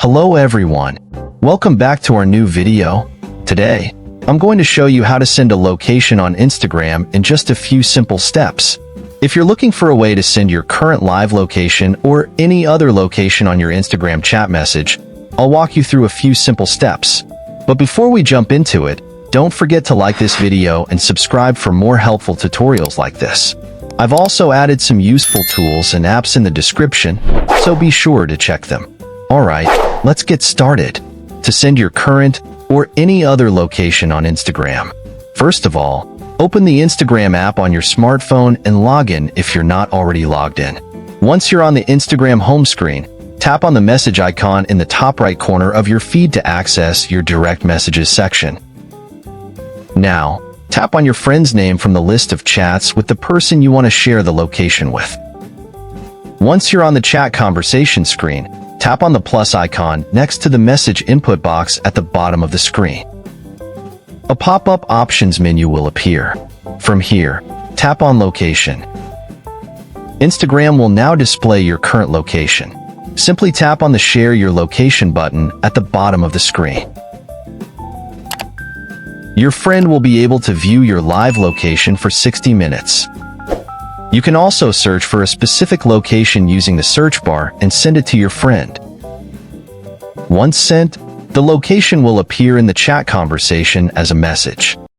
Hello everyone. Welcome back to our new video. Today, I'm going to show you how to send a location on Instagram in just a few simple steps. If you're looking for a way to send your current live location or any other location on your Instagram chat message, I'll walk you through a few simple steps. But before we jump into it, don't forget to like this video and subscribe for more helpful tutorials like this. I've also added some useful tools and apps in the description, so be sure to check them. Alright, let's get started. To send your current or any other location on Instagram, first of all, open the Instagram app on your smartphone and log in if you're not already logged in. Once you're on the Instagram home screen, tap on the message icon in the top right corner of your feed to access your direct messages section. Now, tap on your friend's name from the list of chats with the person you want to share the location with. Once you're on the chat conversation screen, tap on the plus icon next to the message input box at the bottom of the screen. A pop-up options menu will appear. From here, tap on location. Instagram will now display your current location. Simply tap on the share your location button at the bottom of the screen. Your friend will be able to view your live location for 60 minutes. You can also search for a specific location using the search bar and send it to your friend. Once sent, the location will appear in the chat conversation as a message.